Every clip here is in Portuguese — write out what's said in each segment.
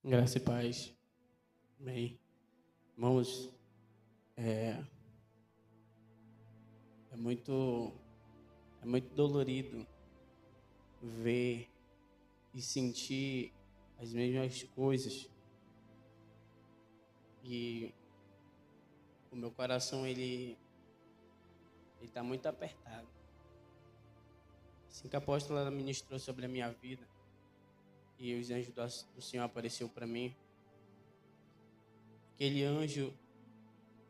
Graça e paz. Amém. Irmãos, é muito dolorido ver e sentir as mesmas coisas. E o meu coração, ele está muito apertado. Assim que a apóstola ministrou sobre a minha vida, e os anjos do Senhor apareceu para mim. Aquele anjo,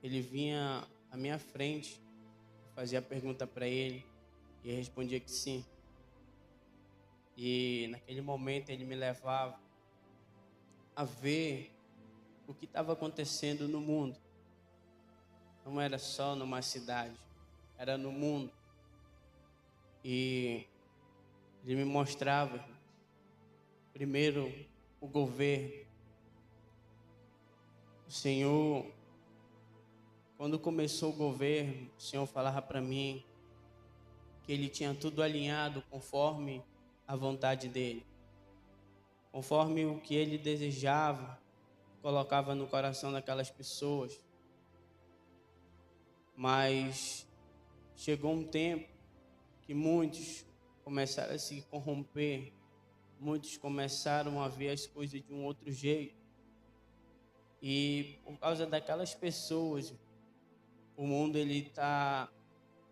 ele vinha à minha frente, fazia a pergunta para ele, e ele respondia que sim. E naquele momento ele me levava a ver o que estava acontecendo no mundo. Não era só numa cidade, era no mundo. E ele me mostrava, primeiro, o governo. O Senhor, quando começou o governo, o Senhor falava para mim que Ele tinha tudo alinhado conforme a vontade dEle. Conforme o que Ele desejava, colocava no coração daquelas pessoas. Mas chegou um tempo que muitos começaram a se corromper. Muitos começaram a ver as coisas de um outro jeito. E por causa daquelas pessoas, o mundo está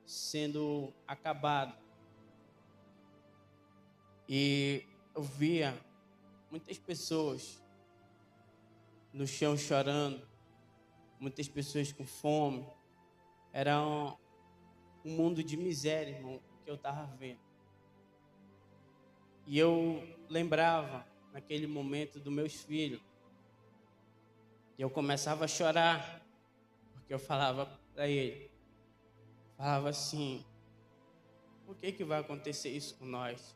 sendo acabado. E eu via muitas pessoas no chão chorando, muitas pessoas com fome. Era um mundo de miséria, irmão, que eu estava vendo. E eu lembrava, naquele momento, dos meus filhos. E eu começava a chorar, porque eu falava para ele, falava assim, por que vai acontecer isso com nós?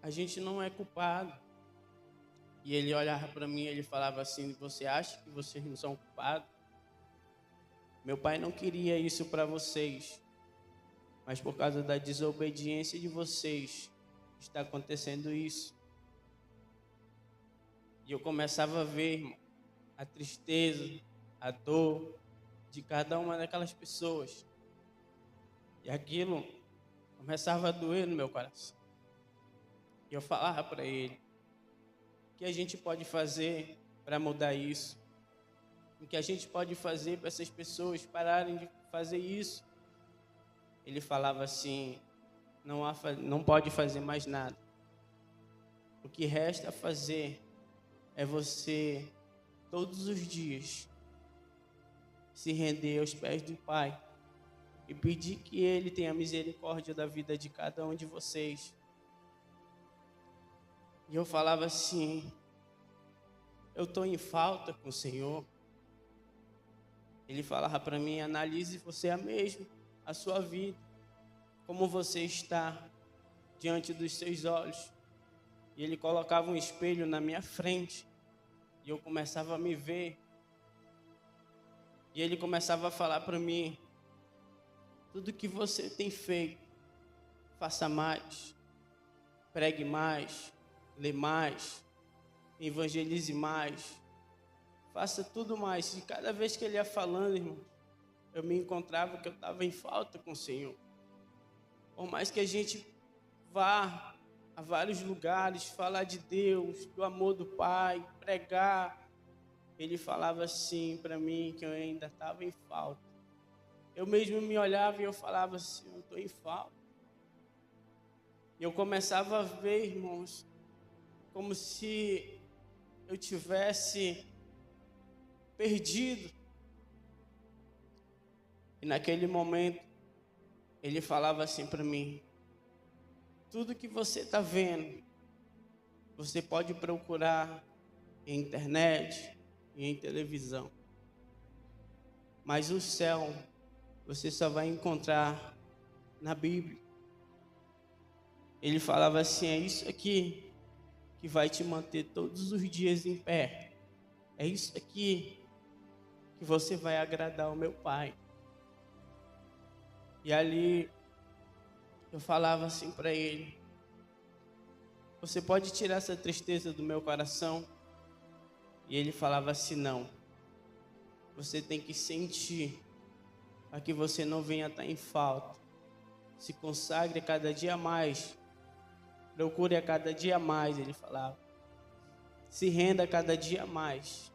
A gente não é culpado. E ele olhava para mim e ele falava assim, você acha que vocês não são culpados? Meu pai não queria isso para vocês, mas por causa da desobediência de vocês, está acontecendo isso. E eu começava a ver, irmão, a tristeza, a dor de cada uma daquelas pessoas. E aquilo começava a doer no meu coração. E eu falava para ele, o que a gente pode fazer para mudar isso? O que a gente pode fazer para essas pessoas pararem de fazer isso? Ele falava assim, não pode fazer mais nada. O que resta a fazer é você, todos os dias, se render aos pés do Pai e pedir que Ele tenha misericórdia da vida de cada um de vocês. E eu falava assim, eu estou em falta com o Senhor. Ele falava para mim, analise você mesmo, a sua vida, como você está diante dos seus olhos. E ele colocava um espelho na minha frente, e eu começava a me ver. E ele começava a falar para mim, tudo que você tem feito, faça mais, pregue mais, lê mais, evangelize mais, faça tudo mais. E cada vez que ele ia falando, irmão, eu me encontrava que eu estava em falta com o Senhor. Por mais que a gente vá a vários lugares, falar de Deus, do amor do Pai, pregar, ele falava assim para mim que eu ainda estava em falta. Eu mesmo me olhava e eu falava assim, eu estou em falta. E eu começava a ver, irmãos, como se eu tivesse perdido. E naquele momento, ele falava assim para mim, tudo que você está vendo, você pode procurar em internet e em televisão. Mas o céu, você só vai encontrar na Bíblia. Ele falava assim: é isso aqui que vai te manter todos os dias em pé. É isso aqui que você vai agradar ao meu Pai. E ali eu falava assim para ele: você pode tirar essa tristeza do meu coração? E ele falava assim: não, você tem que sentir, para que você não venha estar em falta. Se consagre a cada dia mais, procure a cada dia mais, ele falava. Se renda a cada dia mais.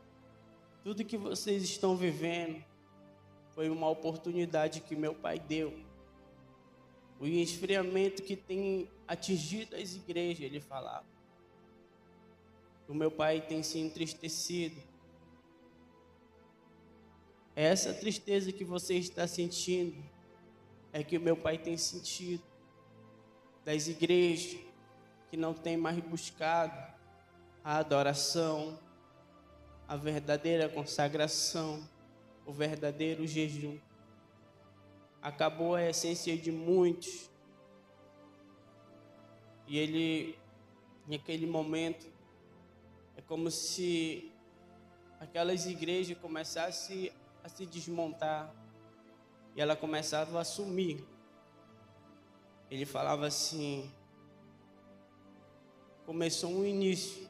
Tudo que vocês estão vivendo foi uma oportunidade que meu Pai deu. O esfriamento que tem atingido as igrejas, ele falava. O meu Pai tem se entristecido. Essa tristeza que você está sentindo é que o meu Pai tem sentido. Das igrejas que não tem mais buscado a adoração, a verdadeira consagração, o verdadeiro jejum. Acabou a essência de muitos. E ele, naquele momento, é como se aquelas igrejas começassem a se desmontar e ela começava a sumir. Ele falava assim: começou um início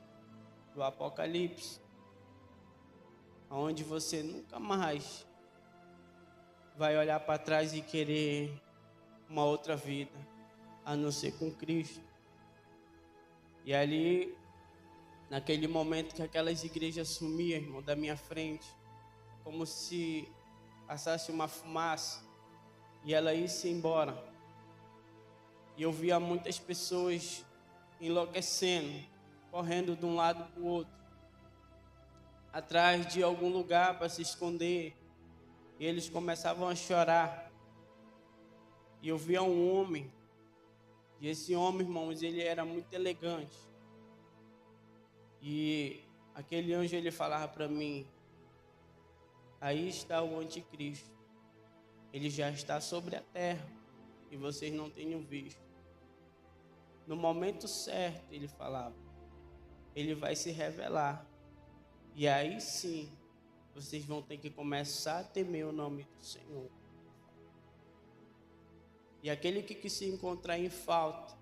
do Apocalipse, onde você nunca mais vai olhar para trás e querer uma outra vida, a não ser com Cristo. E ali, naquele momento que aquelas igrejas sumiam, irmão, da minha frente, como se passasse uma fumaça e ela ia-se embora. E eu via muitas pessoas enlouquecendo, correndo de um lado para o outro, atrás de algum lugar para se esconder. E eles começavam a chorar. E eu via um homem, e esse homem, irmãos, ele era muito elegante. E aquele anjo, ele falava para mim: aí está o anticristo. Ele já está sobre a terra e vocês não tenham visto. No momento certo, ele falava, ele vai se revelar. E aí sim, vocês vão ter que começar a temer o nome do Senhor. E aquele que se encontrar em falta,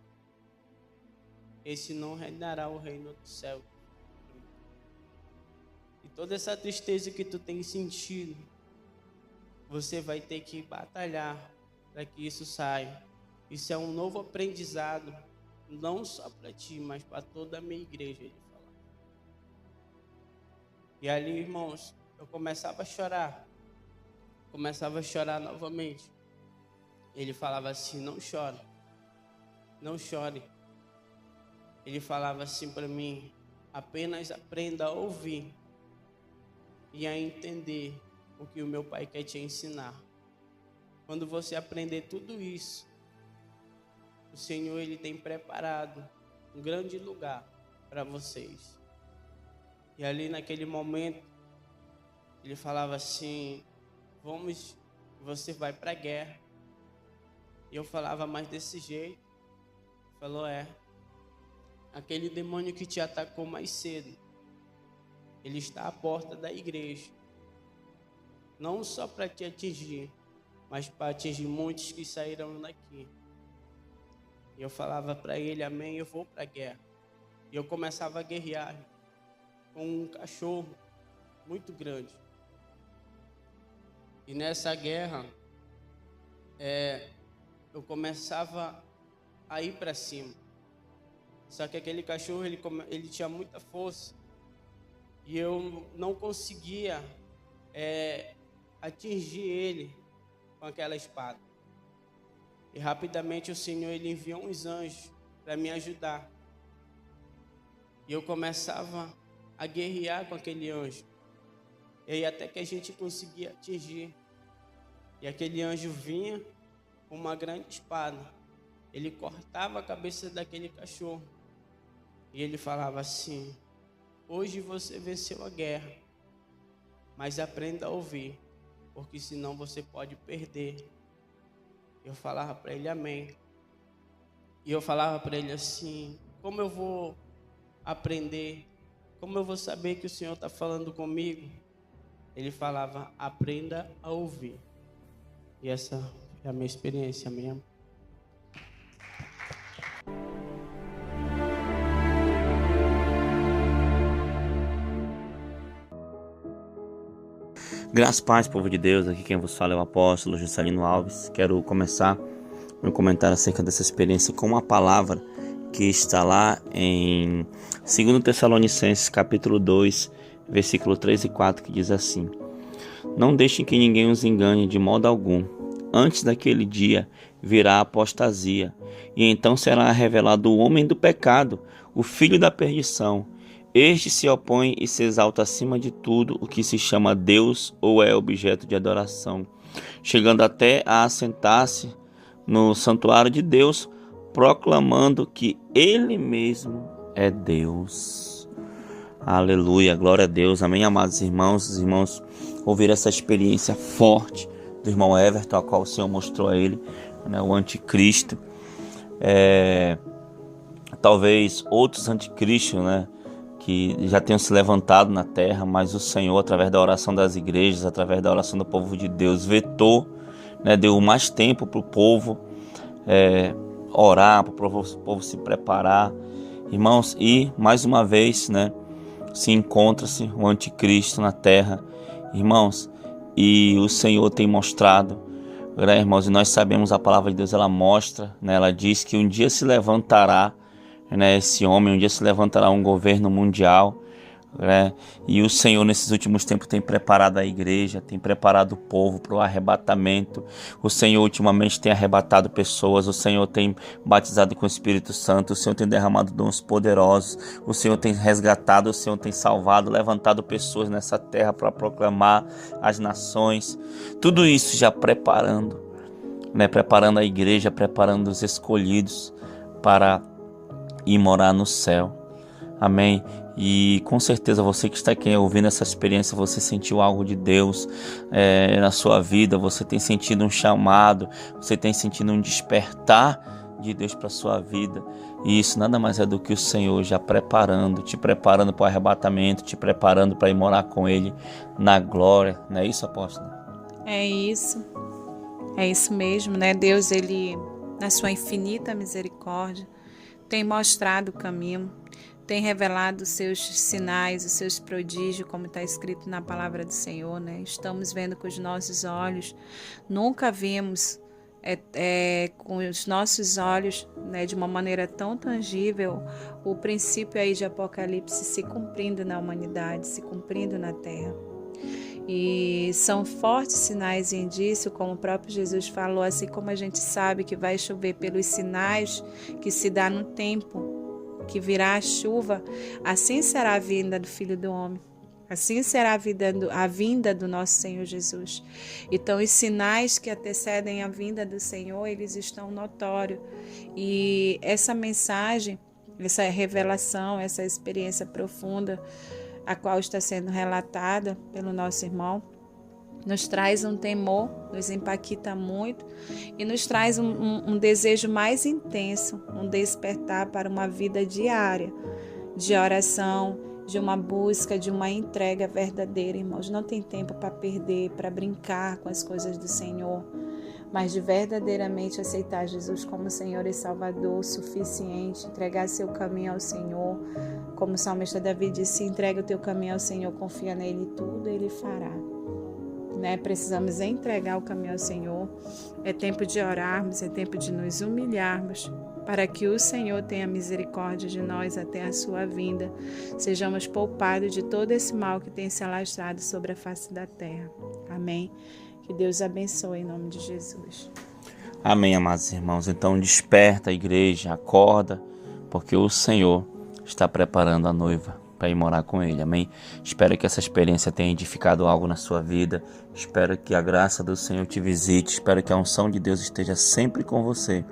esse não reinará o reino do céu. E toda essa tristeza que tu tem sentido, você vai ter que batalhar para que isso saia. Isso é um novo aprendizado, não só para ti, mas para toda a minha igreja, ele fala. E ali, irmãos, eu começava a chorar novamente. Ele falava assim: não chore, não chore. Ele falava assim para mim: apenas aprenda a ouvir e a entender o que o meu Pai quer te ensinar. Quando você aprender tudo isso, o Senhor, ele tem preparado um grande lugar para vocês. E ali naquele momento, ele falava assim: vamos, você vai para a guerra. E eu falava: mas desse jeito? Ele falou: é. Aquele demônio que te atacou mais cedo, ele está à porta da igreja. Não só para te atingir, mas para atingir muitos que saíram daqui. E eu falava para ele: amém, eu vou para a guerra. E eu começava a guerrear com um cachorro muito grande. E nessa guerra, eu começava a ir para cima. Só que aquele cachorro, ele tinha muita força. E eu não conseguia atingir ele com aquela espada. E rapidamente o Senhor, ele enviou uns anjos para me ajudar. E eu começava a guerrear com aquele anjo. E aí até que a gente conseguia atingir. E aquele anjo vinha com uma grande espada. Ele cortava a cabeça daquele cachorro. E ele falava assim: hoje você venceu a guerra, mas aprenda a ouvir. porque senão você pode perder. Eu falava para ele amém. E eu falava para ele assim: como eu vou aprender? Como eu vou saber que o Senhor está falando comigo? Ele falava: aprenda a ouvir. E essa é a minha experiência mesmo. Graças e paz, povo de Deus, aqui quem vos fala é o apóstolo Juscelino Alves. Quero começar meu comentário acerca dessa experiência com uma palavra que está lá em 2 Tessalonicenses capítulo 2, versículo 3 e 4, que diz assim: não deixem que ninguém os engane de modo algum. Antes daquele dia virá a apostasia, e então será revelado o homem do pecado, o filho da perdição. Este se opõe e se exalta acima de tudo o que se chama Deus ou é objeto de adoração, chegando até a assentar-se no santuário de Deus, proclamando que Ele mesmo é Deus. Aleluia, glória a Deus, amém, amados irmãos. Os irmãos ouviram essa experiência forte do irmão Everton, a qual o Senhor mostrou a ele, né, o anticristo. Talvez outros anticristos, né, que já tenham se levantado na terra, mas o Senhor, através da oração das igrejas, através da oração do povo de Deus, vetou, né, deu mais tempo para o povo orar, para o povo se preparar, irmãos, e mais uma vez, né, se encontra-se o anticristo na terra, irmãos, e o Senhor tem mostrado, né, irmãos, e nós sabemos, a palavra de Deus, ela mostra, né, ela diz que um dia se levantará, né, esse homem, um dia se levantará um governo mundial, né, e o Senhor nesses últimos tempos tem preparado a igreja, tem preparado o povo para o arrebatamento. O Senhor ultimamente tem arrebatado pessoas, o Senhor tem batizado com o Espírito Santo, o Senhor tem derramado dons poderosos, o Senhor tem resgatado, o Senhor tem salvado, levantado pessoas nessa terra para proclamar as nações, tudo isso já preparando, né, preparando a igreja, preparando os escolhidos para ir morar no céu, amém? E com certeza você que está aqui ouvindo essa experiência, você sentiu algo de Deus na sua vida, você tem sentido um chamado, você tem sentido um despertar de Deus para a sua vida, e isso nada mais é do que o Senhor já te preparando para o arrebatamento, te preparando para ir morar com Ele na glória, não é isso, apóstolo? É isso mesmo, né? Deus, Ele, na sua infinita misericórdia, tem mostrado o caminho, tem revelado os seus sinais, os seus prodígios, como está escrito na palavra do Senhor, né? Estamos vendo com os nossos olhos, nunca vimos com os nossos olhos, né, de uma maneira tão tangível, o princípio aí de Apocalipse se cumprindo na humanidade, se cumprindo na terra. E são fortes sinais e indícios, como o próprio Jesus falou, assim como a gente sabe que vai chover pelos sinais que se dá no tempo, que virá a chuva, assim será a vinda do Filho do Homem, assim será a vinda do nosso Senhor Jesus. Então, os sinais que antecedem a vinda do Senhor, eles estão notórios. E essa mensagem, essa revelação, essa experiência profunda, a qual está sendo relatada pelo nosso irmão, nos traz um temor, nos impacta muito e nos traz um desejo mais intenso, um despertar para uma vida diária de oração, de uma busca, de uma entrega verdadeira, irmãos. Não tem tempo para perder, para brincar com as coisas do Senhor, mas de verdadeiramente aceitar Jesus como Senhor e Salvador suficiente, entregar seu caminho ao Senhor. Como o salmista Davi disse, entrega o teu caminho ao Senhor, confia nele e tudo ele fará. Né? Precisamos entregar o caminho ao Senhor. É tempo de orarmos, é tempo de nos humilharmos, para que o Senhor tenha misericórdia de nós até a sua vinda. Sejamos poupados de todo esse mal que tem se alastrado sobre a face da terra. Amém? Que Deus abençoe em nome de Jesus. Amém, amados irmãos. Então desperta a igreja, acorda, porque o Senhor está preparando a noiva para ir morar com Ele, amém? Espero que essa experiência tenha edificado algo na sua vida, espero que a graça do Senhor te visite, espero que a unção de Deus esteja sempre com você,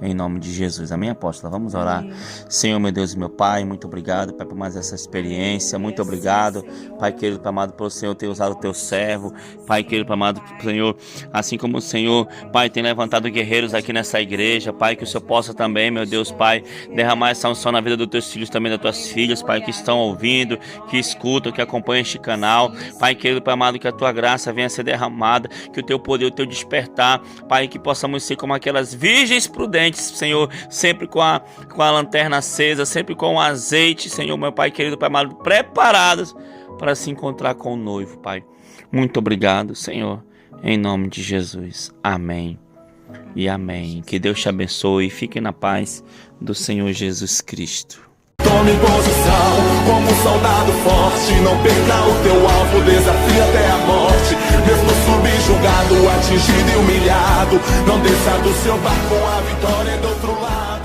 em nome de Jesus. Amém, apóstola? Vamos orar. Amém. Senhor, meu Deus e meu Pai, muito obrigado, Pai, por mais essa experiência. Muito obrigado, Pai querido, Pai amado, pelo Senhor ter usado o teu servo. Pai querido, Pai amado, Senhor, assim como o Senhor, Pai, tem levantado guerreiros aqui nessa igreja, Pai, que o Senhor possa também, meu Deus, Pai, derramar essa unção na vida dos teus filhos, também das tuas filhas, Pai, que estão ouvindo, que escutam, que acompanham este canal. Pai querido, Pai amado, que a tua graça venha a ser derramada, que o teu poder, o teu despertar, Pai, que possamos ser como aquelas virgens prudentes, Senhor, sempre com a lanterna acesa, sempre com o azeite, Senhor, meu Pai querido, Pai amado, preparados para se encontrar com o noivo, Pai. Muito obrigado, Senhor, em nome de Jesus. Amém e amém. Que Deus te abençoe e fique na paz do Senhor Jesus Cristo. Tome posição como um soldado forte. Não perca o teu alvo, desafia até a morte. Mesmo subjugado, atingido e humilhado, não desça do seu barco, a vitória é do outro lado.